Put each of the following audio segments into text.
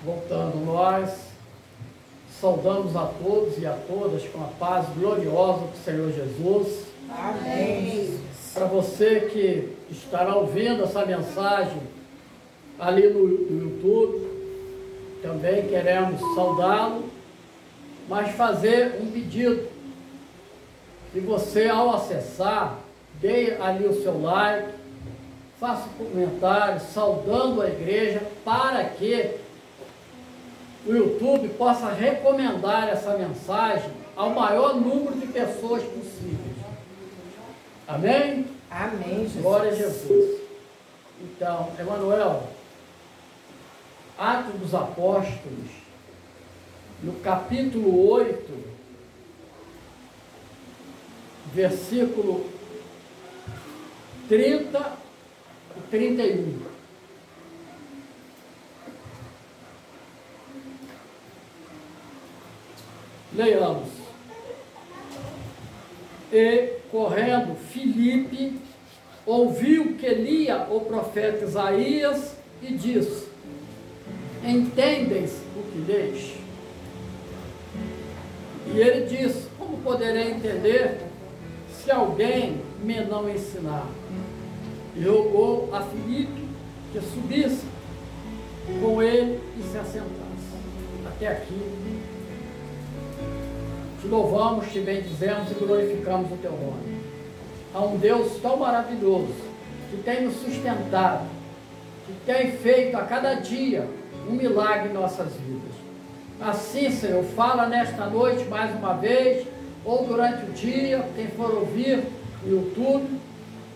Voltando, nós saudamos a todos e a todas com a paz gloriosa do Senhor Jesus. Amém. Para você que estará ouvindo essa mensagem ali no YouTube, também queremos saudá-lo, mas fazer um pedido. Que você, ao acessar, dê ali o seu like, faça um comentário saudando a igreja, para que o YouTube possa recomendar essa mensagem ao maior número de pessoas possíveis. Amém? Amém, Jesus. Glória a Jesus. Então, Emanuel, Atos dos Apóstolos, no capítulo 8, versículo 30 e 31. Leiamos. E, correndo, Filipe ouviu que lia o profeta Isaías e disse: entendeis o que leis? E ele disse: como poderei entender se alguém me não ensinar? E rogou a Filipe que subisse com ele e se assentasse. Até aqui. Te louvamos, te bendizemos e glorificamos o teu nome. Há um Deus tão maravilhoso, que tem nos sustentado, que tem feito a cada dia um milagre em nossas vidas. Assim, Senhor, fala nesta noite mais uma vez, ou durante o dia, quem for ouvir no YouTube,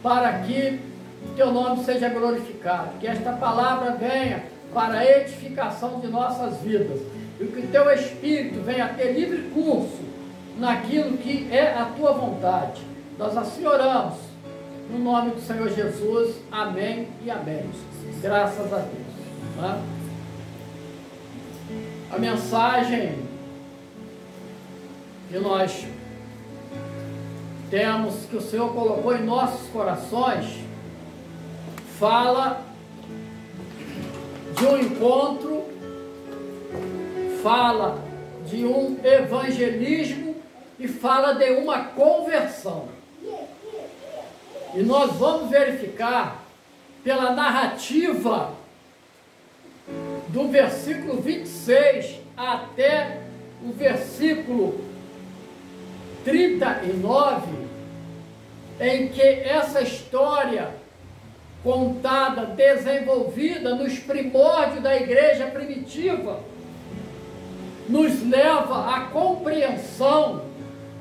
para que o teu nome seja glorificado, que esta palavra venha para a edificação de nossas vidas, e que o teu Espírito venha ter livre curso naquilo que é a tua vontade. Nós assim oramos, no nome do Senhor Jesus, amém e amém. Graças a Deus. Né? A mensagem que nós temos, que o Senhor colocou em nossos corações, fala de um encontro, fala de um evangelismo e fala de uma conversão. E nós vamos verificar pela narrativa do versículo 26 até o versículo 39, em que essa história contada, desenvolvida nos primórdios da igreja primitiva, nos leva à compreensão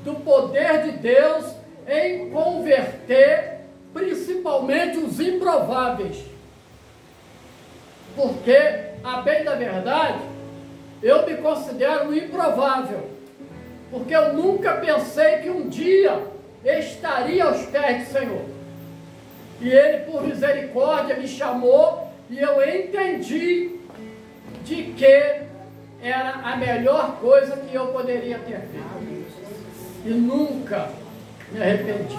do poder de Deus em converter principalmente os improváveis. Porque, a bem da verdade, eu me considero um improvável, porque eu nunca pensei que um dia estaria aos pés do Senhor. E Ele, por misericórdia, me chamou e eu entendi de que era a melhor coisa que eu poderia ter feito. E nunca me arrependi.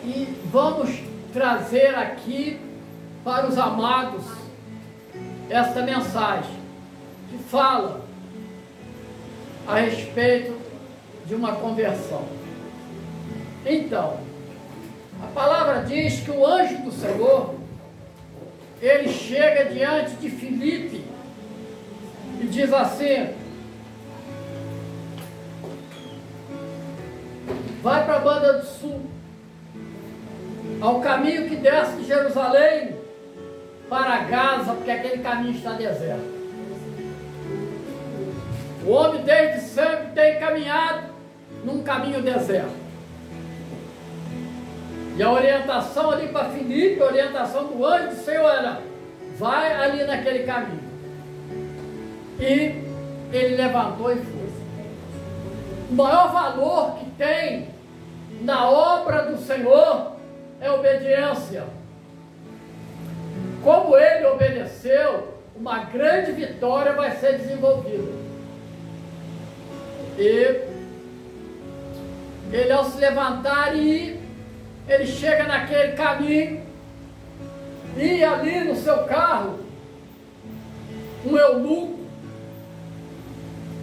E vamos trazer aqui para os amados esta mensagem que fala a respeito de uma conversão. Então, a palavra diz que o anjo do Senhor, ele chega diante de Filipe e diz assim: vai para a banda do sul, ao caminho que desce de Jerusalém para Gaza, porque aquele caminho está deserto. O homem desde sempre tem caminhado num caminho deserto. E a orientação ali para Filipe, a orientação do anjo do Senhor era: vai ali naquele caminho. E ele levantou e foi. O maior valor que tem na obra do Senhor é obediência. Como ele obedeceu, uma grande vitória vai ser desenvolvida. E ele, ao se levantar e ir, ele chega naquele caminho, e ali no seu carro, um eunuco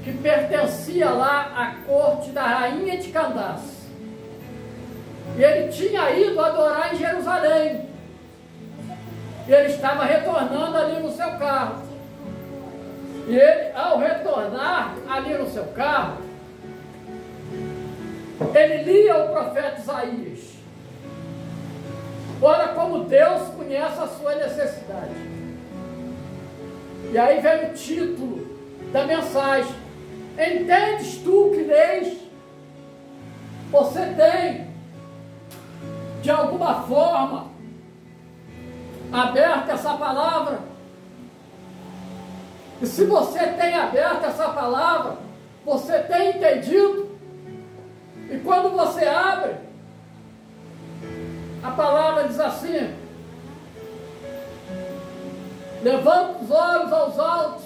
que pertencia lá à corte da rainha de Candace. E ele tinha ido adorar em Jerusalém. E ele estava retornando ali no seu carro. E ele, ao retornar ali no seu carro, ele lia o profeta Isaías. Olha como Deus conhece a sua necessidade. E aí vem o título da mensagem. Entendes tu que lês? Você tem, de alguma forma, aberta essa palavra? E se você tem aberto essa palavra, você tem entendido? E quando você abre, a palavra diz assim: levanta os olhos aos altos,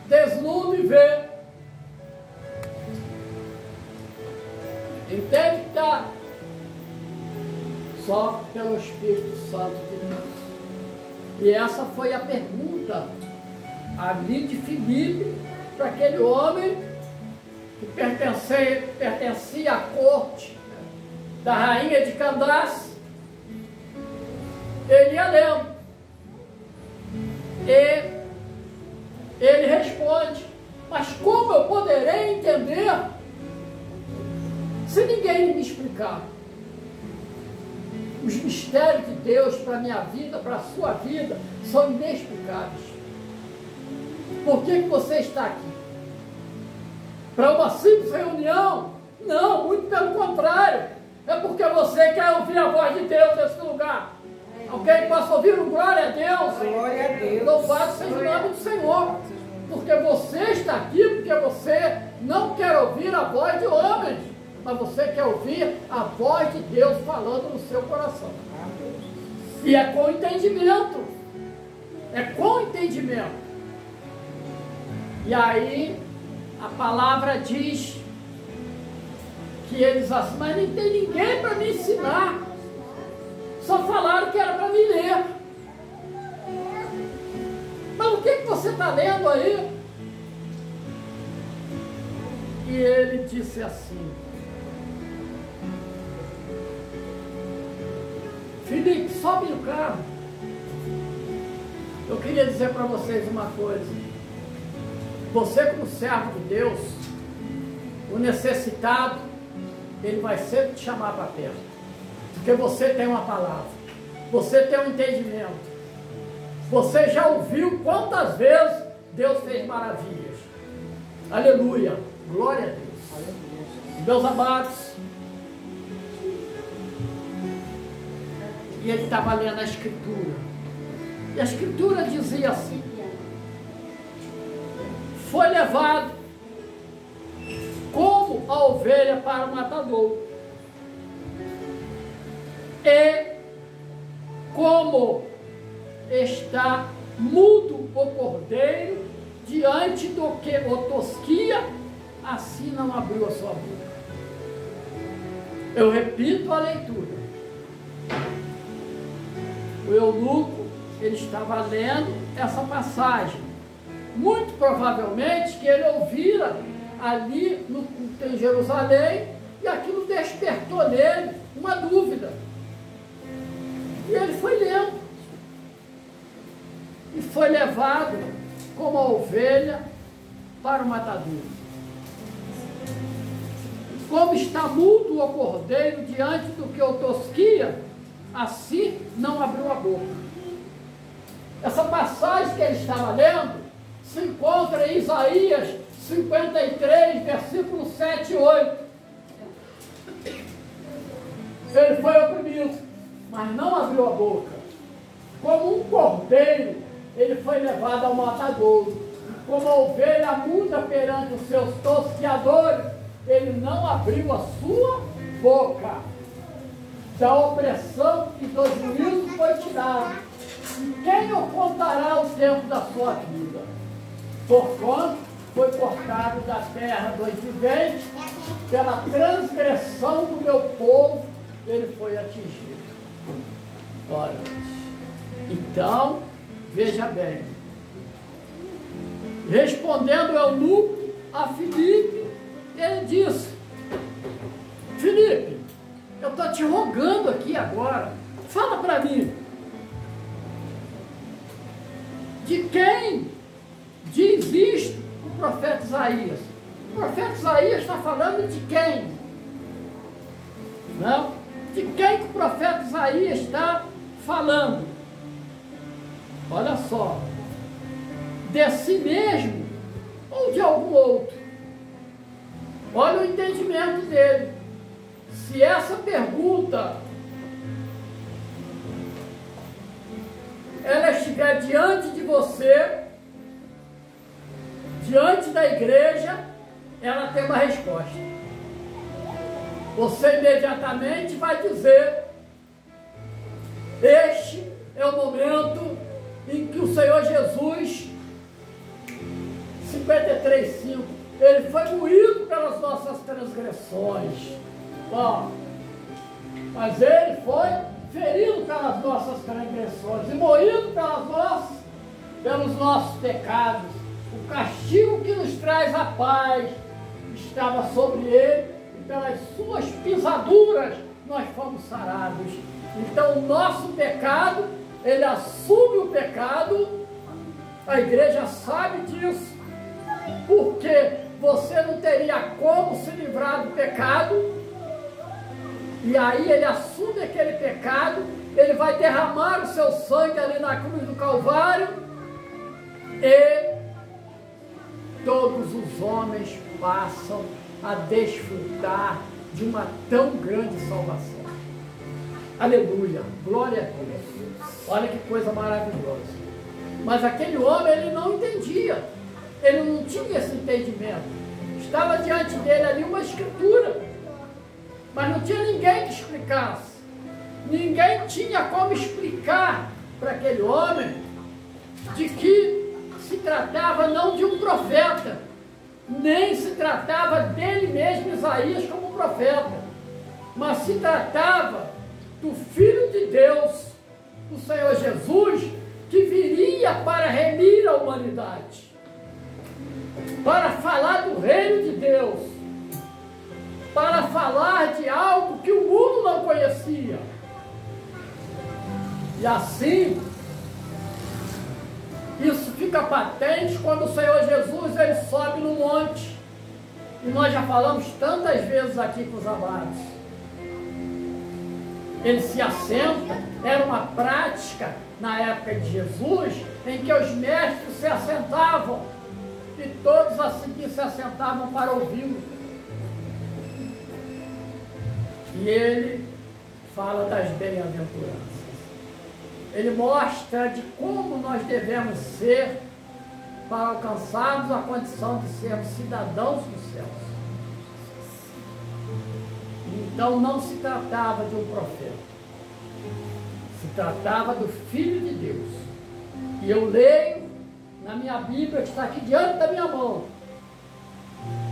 desnuda e vê. Entende que está só pelo Espírito Santo de Deus. E essa foi a pergunta ali de Filipe para aquele homem que pertencia à corte da rainha de Candace. Ele ia lendo. E ele responde: mas como eu poderei entender se ninguém me explicar? Os mistérios de Deus para a minha vida, para a sua vida, são inexplicáveis. Por que você está aqui? Para uma simples reunião? Não, muito pelo contrário. É porque você quer ouvir a voz de Deus nesse lugar. Alguém possa ouvir um glória a Deus? Glória a Deus. Louvado seja o nome do Senhor. Porque você está aqui porque você não quer ouvir a voz de homens, mas você quer ouvir a voz de Deus falando no seu coração. E é com entendimento. É com entendimento. E aí, a palavra diz que eles assim, mas não tem ninguém para me ensinar. Só falaram que era para me ler. Mas o que você está lendo aí? E ele disse assim: Filipe, sobe no carro. Eu queria dizer para vocês uma coisa. Você, como servo de Deus, o necessitado, ele vai sempre te chamar para perto. Porque você tem uma palavra. Você tem um entendimento. Você já ouviu quantas vezes Deus fez maravilhas. Aleluia. Glória a Deus. Meus amados. E ele estava lendo a Escritura. E a Escritura dizia assim: foi levado como a ovelha para o matador, e como está mudo o cordeiro diante do que o tosquia, assim não abriu a sua boca. Eu repito a leitura. O eunuco, ele estava lendo essa passagem. Muito provavelmente que ele ouvira ali em Jerusalém, e aquilo despertou nele uma dúvida. E ele foi lendo. E foi levado como a ovelha para o matador. Como está mudo o cordeiro diante do que o tosquia, assim não abriu a boca. Essa passagem que ele estava lendo se encontra em Isaías 53, versículos 7 e 8. Ele foi oprimido, mas não abriu a boca. Como um cordeiro, ele foi levado ao matadouro. Como a ovelha muda perante os seus tosqueadores, ele não abriu a sua boca. Da opressão e do juízo foi tirado. Quem o contará o tempo da sua vida? Porquanto foi cortado da terra dos viventes, pela transgressão do meu povo, ele foi atingido. Ora, então, veja bem, Respondendo o eunuco a Filipe, ele disse: Filipe, eu estou te rogando aqui agora, fala para mim, de quem diz isto o profeta Isaías? O profeta Isaías está falando de quem? Não? De quem que o profeta Isaías está falando? Olha só, de si mesmo ou de algum outro? Olha o entendimento dele. Se essa pergunta ela estiver diante de você, diante da igreja, ela tem uma resposta. Você imediatamente vai dizer: este é o momento em que o Senhor Jesus, 53:5, ele foi moído pelas nossas transgressões. Ó, mas ele foi ferido pelas nossas transgressões e moído pelos nossos pecados. O castigo que nos traz a paz estava sobre ele, e pelas suas pisaduras nós fomos sarados. Então o nosso pecado, ele assume o pecado, a igreja sabe disso, porque você não teria como se livrar do pecado. E aí ele assume aquele pecado, ele vai derramar o seu sangue ali na cruz do Calvário, e todos os homens passam a desfrutar de uma tão grande salvação. Aleluia, glória a Deus. Olha que coisa maravilhosa. Mas aquele homem, ele não entendia, ele não tinha esse entendimento. Estava diante dele ali uma escritura, mas não tinha ninguém que explicasse. Ninguém tinha como explicar para aquele homem de que se tratava não de um profeta, nem se tratava dele mesmo, Isaías, como profeta, mas se tratava do Filho de Deus, o Senhor Jesus, que viria para remir a humanidade, para falar do reino de Deus, para falar de algo que o mundo não conhecia. E assim, isso fica patente quando o Senhor Jesus ele sobe no monte. E nós já falamos tantas vezes aqui com os amados. Ele se assenta, era uma prática na época de Jesus, em que os mestres se assentavam, e todos a seguir se assentavam para ouvi-lo. E ele fala das bem-aventuranças. Ele mostra de como nós devemos ser para alcançarmos a condição de sermos cidadãos dos céus. Então não se tratava de um profeta, se tratava do Filho de Deus. E eu leio na minha Bíblia, que está aqui diante da minha mão,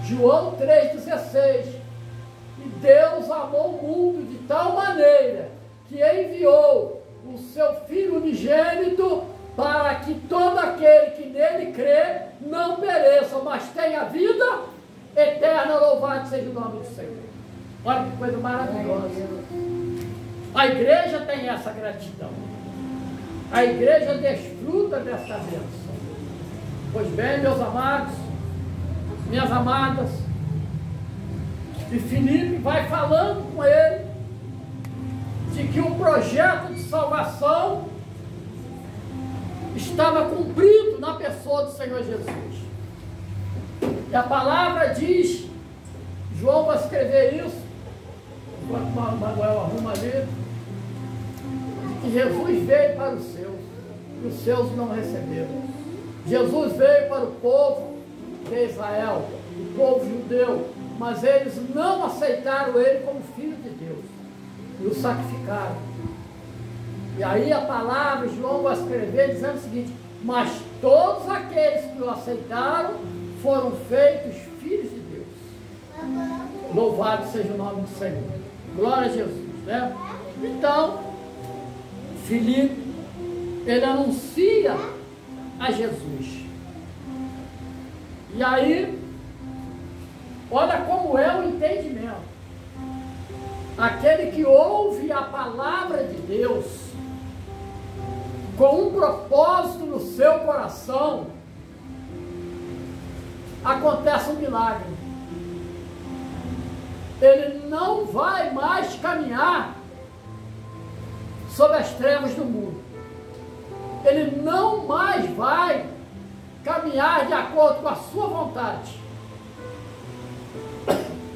João 3,16. E Deus amou o mundo de tal maneira que enviou o seu Filho unigênito para que todo aquele que nele crê não pereça, mas tenha vida eterna. Louvado seja o nome do Senhor. Olha que coisa maravilhosa. A igreja tem essa gratidão. A igreja desfruta dessa bênção. Pois bem, meus amados, minhas amadas, e Filipe vai falando com ele de que o projeto de salvação estava cumprido na pessoa do Senhor Jesus. E a palavra diz, João vai escrever isso, enquanto o Manuel arruma ali, que Jesus veio para os seus, e os seus não receberam. Jesus veio para o povo de Israel, o povo judeu, mas eles não aceitaram ele como Filho de Deus e o sacrificaram. E aí a palavra, João vai escrever dizendo o seguinte: mas todos aqueles que o aceitaram foram feitos filhos de Deus. Louvado seja o nome do Senhor. Glória a Jesus, né? Então, Filipe, ele anuncia a Jesus. E aí, olha como é o entendimento. Aquele que ouve a palavra de Deus com um propósito no seu coração, acontece um milagre. Ele não vai mais caminhar sob as trevas do mundo. Ele não mais vai caminhar de acordo com a sua vontade.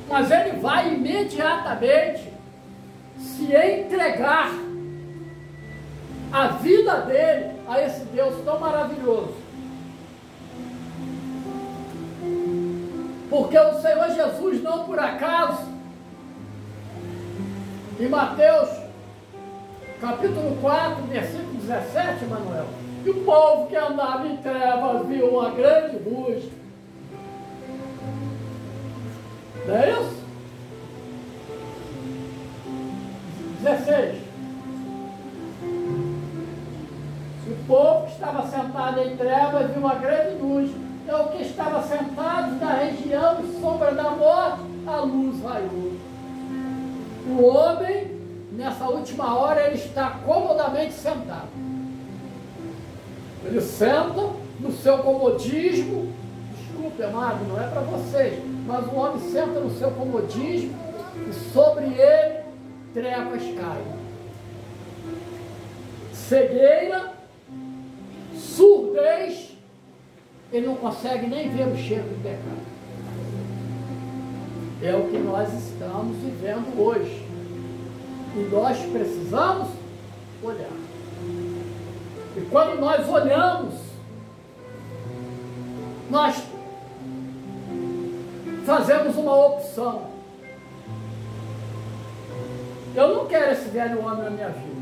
Mas ele vai imediatamente se entregar a vida dele a esse Deus tão maravilhoso. Porque o Senhor Jesus, não por acaso, em Mateus capítulo 4, versículo 17, Manuel, que o povo que andava em trevas viu uma grande luz. Não é isso? 16. O povo que estava sentado em trevas viu uma grande luz. Então, o que estava sentado na região de sombra da morte, a luz raiou. O homem, nessa última hora, ele está comodamente sentado. Ele senta no seu comodismo. Desculpe, amado, não é para vocês, mas o homem senta no seu comodismo e sobre ele trevas caem. Cegueira, surdez, ele não consegue nem ver o cheiro do pecado. É o que nós estamos vivendo hoje. E nós precisamos olhar. E quando nós olhamos, nós fazemos uma opção. Eu não quero esse velho homem na minha vida.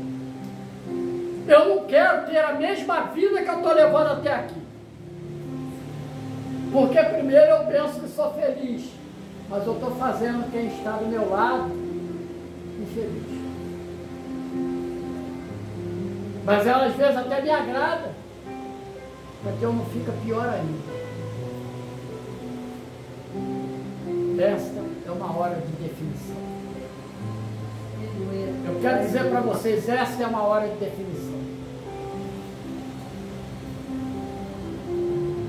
Eu não quero ter a mesma vida que eu estou levando até aqui. Porque primeiro eu penso que sou feliz, mas eu estou fazendo quem está do meu lado infeliz. Mas ela às vezes até me agrada, para que eu não fique pior ainda. Esta é uma hora de definição. Eu quero dizer para vocês, esta é uma hora de definição.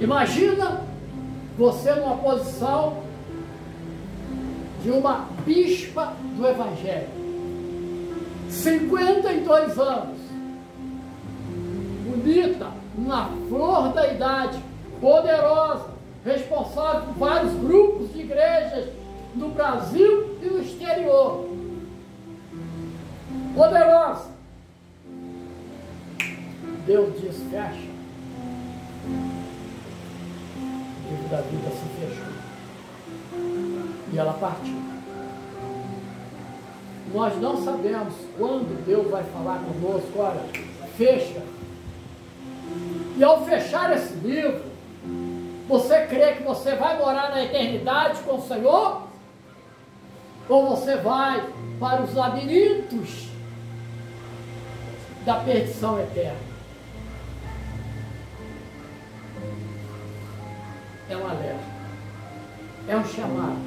Imagina você numa posição de uma bispa do Evangelho. 52 anos. Bonita, na flor da idade, poderosa, responsável por vários grupos de igrejas no Brasil e no exterior. Poderosa. Deus diz, fecha. O livro da vida se fechou. E ela partiu. Nós não sabemos quando Deus vai falar conosco, olha, fecha. E ao fechar esse livro, você crê que você vai morar na eternidade com o Senhor? Ou você vai para os labirintos da perdição eterna? É um alerta, é um chamado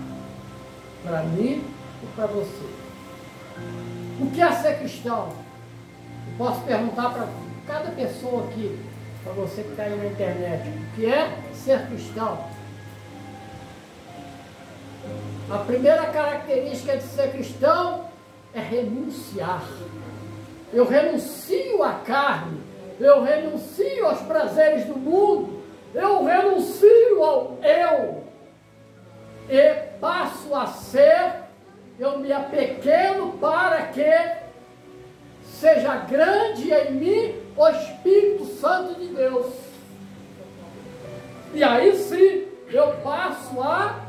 para mim e para você. O que é ser cristão? Eu posso perguntar para cada pessoa aqui, para você que está aí na internet, o que é ser cristão? A primeira característica de ser cristão é renunciar. Eu renuncio à carne, eu renuncio aos prazeres do mundo, eu renuncio ao eu e passo a ser, eu me apequeno para que seja grande em mim o Espírito Santo de Deus. E aí sim, eu passo a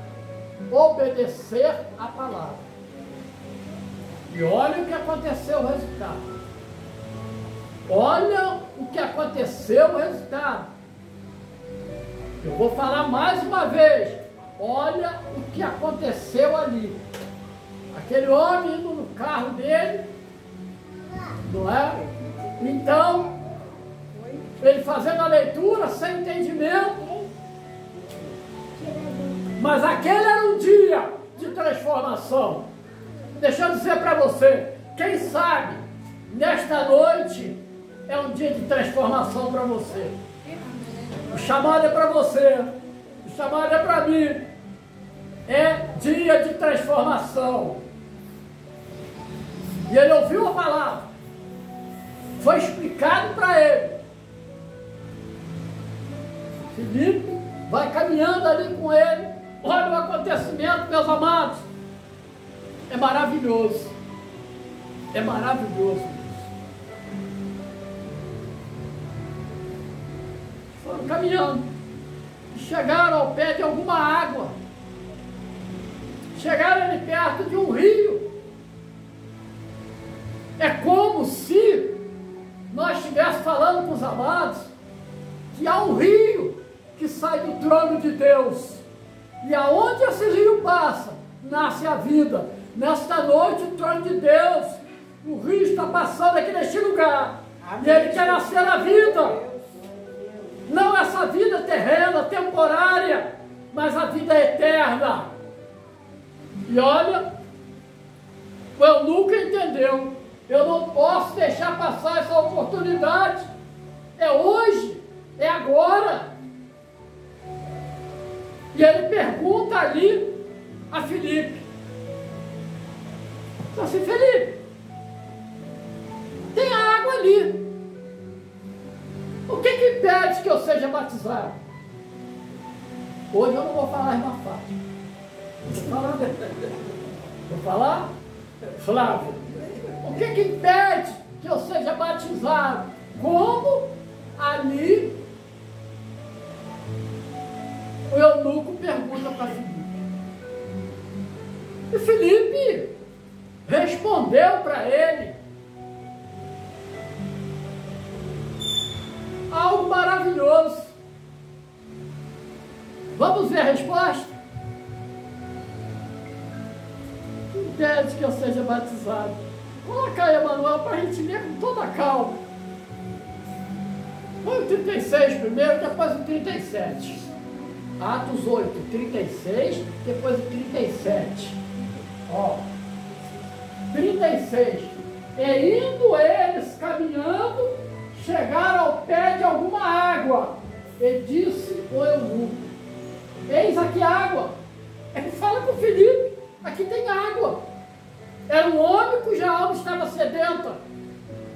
obedecer a palavra. E olha o que aconteceu o resultado. Olha o que aconteceu o resultado. Eu vou falar mais uma vez. Olha o que aconteceu ali. Aquele homem indo no carro dele, não é? Então, ele fazendo a leitura sem entendimento, Mas aquele era um dia de transformação. Deixa eu dizer para você, quem sabe, nesta noite é um dia de transformação para você. O chamado é para você, o chamado é para mim. É dia de transformação. E ele ouviu a palavra. Foi explicado para ele. Filipe vai caminhando ali com ele. Olha o acontecimento, meus amados. É maravilhoso. É maravilhoso. Foram caminhando. E chegaram ao pé de alguma água. Chegaram ali perto de um rio. É como se nós estivéssemos falando com os amados que há um rio que sai do trono de Deus. E aonde esse rio passa, nasce a vida. Nesta noite, o trono de Deus, o rio está passando aqui neste lugar. Amém. E ele quer nascer a vida. Não essa vida terrena, temporária, mas a vida eterna. E olha, o eunuco entendeu. Eu não posso deixar passar essa oportunidade. É hoje, é agora. E ele pergunta ali a Filipe. Então, assim, Filipe, tem água ali. O que impede que eu seja batizado? Hoje eu não vou falar irmã Fátima. Vou falar? Flávio. O que impede que eu seja batizado? Como ali o eunuco pergunta para Filipe. E Filipe respondeu para ele algo maravilhoso. Vamos ver a resposta? Impede que eu seja batizado. Coloca aí, Emanuel, para a gente ler com toda a calma. Põe o 36 primeiro, depois o 37. Atos 8, 36, depois o 37. Ó, 36. E indo eles caminhando, chegaram ao pé de alguma água. E disse o eunuco: eis aqui água. Ele fala com o Filipe: aqui tem água. Era um homem cuja alma estava sedenta.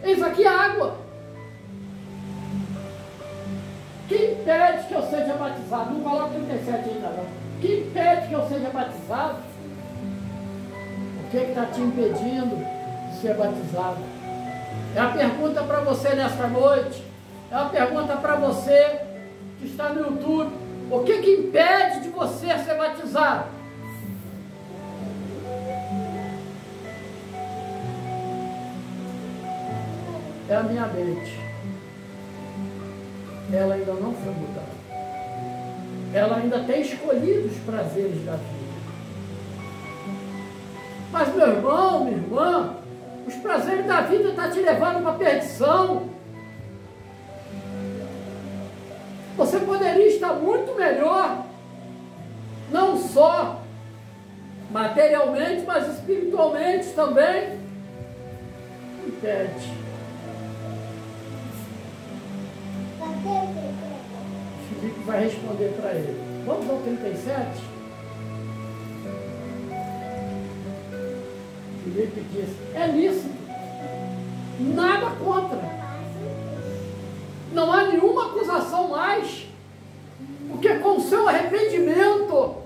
Eis aqui água. Que impede que eu seja batizado? Não coloca 37 ainda não. Que impede que eu seja batizado? O que está te impedindo de ser batizado? É a pergunta para você nesta noite. É uma pergunta para você que está no YouTube. O que impede de você ser batizado? É a minha mente. Ela ainda não foi mudada. Ela ainda tem escolhido os prazeres da vida. Mas meu irmão, minha irmã, os prazeres da vida estão te levando para a perdição. Você poderia estar muito melhor, não só materialmente, mas espiritualmente também. Impede. Filipe vai responder para ele. Vamos ao 37? Filipe disse: é lícito, nada contra, não há nenhuma acusação mais, porque com o seu arrependimento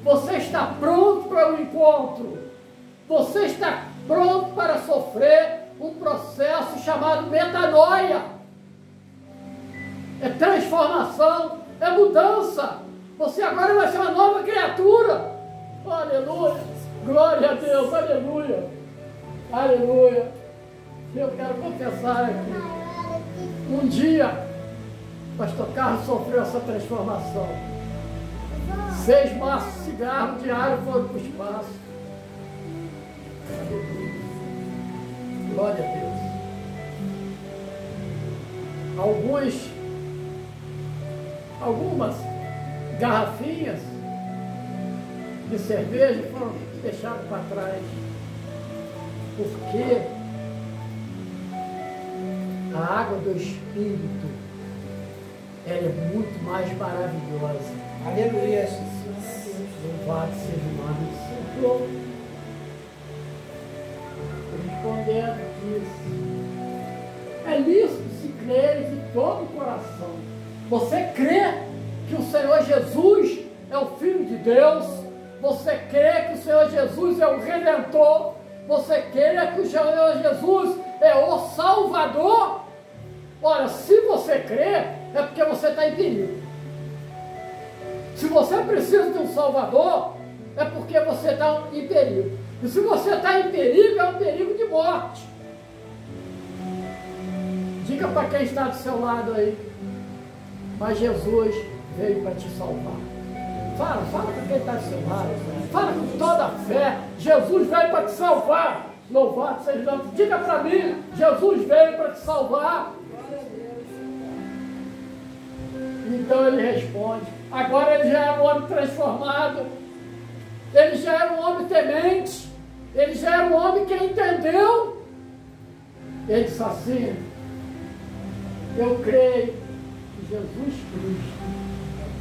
você está pronto para o encontro, você está pronto para sofrer um processo chamado metanoia. É transformação, é mudança. Você agora vai ser uma nova criatura. Aleluia. Glória a Deus, aleluia. Aleluia. Eu quero confessar aqui. Um dia, o pastor Carlos sofreu essa transformação. 6 maços de cigarro diário foram para o espaço. Aleluia. Glória a Deus. Algumas garrafinhas de cerveja foram deixados para trás. Porque a água do Espírito, ela é muito mais maravilhosa. Aleluia, Jesus. Louvado seja o nome do Senhor. Respondendo disse: é lícito se creres de todo o coração. Você crê que o Senhor Jesus é o Filho de Deus? Você crê que o Senhor Jesus é o Redentor? Você crê que o Senhor Jesus é o Salvador? Ora, se você crê, é porque você está em perigo. Se você precisa de um Salvador, é porque você está em perigo. E se você está em perigo, é um perigo de morte. Diga para quem está do seu lado aí: mas Jesus veio para te salvar. Fala para quem está do seu lado. Fala com toda a fé: Jesus veio para te salvar. Louvado seja Deus. Diga para mim: Jesus veio para te salvar. Então ele responde. Agora ele já era um homem transformado. Ele já era um homem temente. Ele já era um homem que entendeu. Ele disse assim: eu creio que Jesus Cristo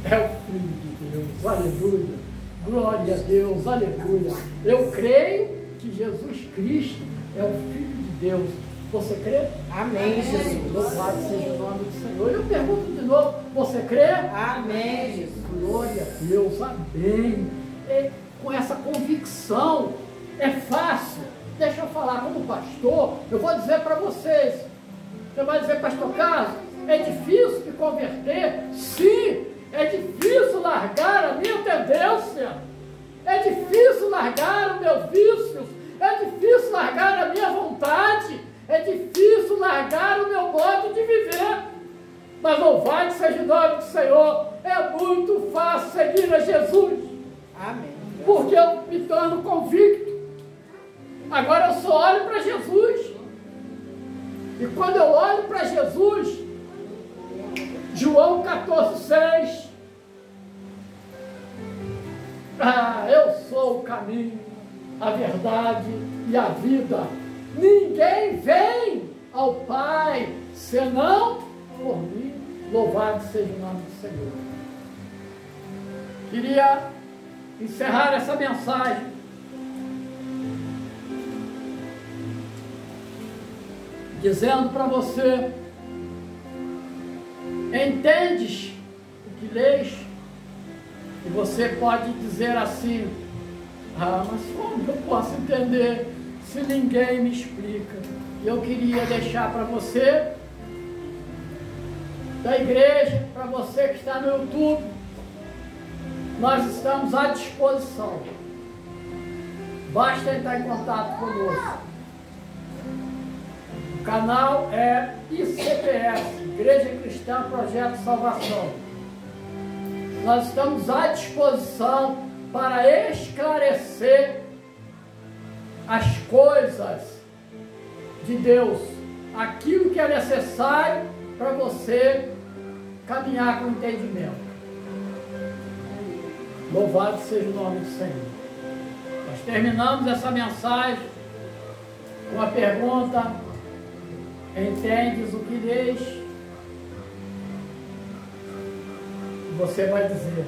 é o Filho de Deus. Aleluia. Glória a Deus. Aleluia. Eu creio que Jesus Cristo é o Filho de Deus. Você crê? Amém, Jesus. Louvado seja o nome do Senhor. Eu pergunto de novo: você crê? Amém, Jesus. Glória a Deus. Amém. E com essa convicção, é fácil. Deixa eu falar como pastor. Eu vou dizer para vocês. Você vai dizer: pastor Carlos, é difícil me converter? Sim, é difícil largar a minha tendência. É difícil largar os meus vícios. É difícil largar a minha vontade. É difícil largar o meu modo de viver. Mas louvado seja o nome do Senhor. É muito fácil seguir a Jesus. Amém. Porque eu me torno convicto. Agora eu só olho para Jesus. E quando eu olho para Jesus, João 14,6, eu sou o caminho, a verdade e a vida. Ninguém vem ao Pai senão por mim. Louvado seja o nome do Senhor. Queria encerrar essa mensagem dizendo para você: entendes o que lês? E você pode dizer assim: mas como eu posso entender se ninguém me explica? Eu queria deixar para você da igreja, para você que está no YouTube, nós estamos à disposição. Basta entrar em contato conosco. O canal é ICPS, Igreja Cristã Projeto Salvação. Nós estamos à disposição para esclarecer as coisas de Deus, aquilo que é necessário para você caminhar com entendimento. Louvado seja o nome do Senhor. Nós terminamos essa mensagem com a pergunta: entendes o que lês? Você vai dizer: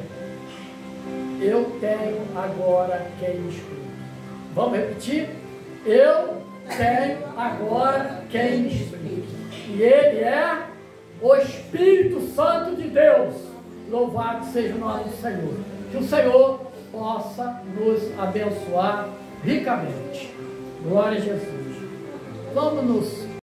eu tenho agora quem me explica. Vamos repetir? Eu tenho agora quem me explica. E Ele é o Espírito Santo de Deus. Louvado seja o nome do Senhor. Que o Senhor possa nos abençoar ricamente. Glória a Jesus. Vamos nos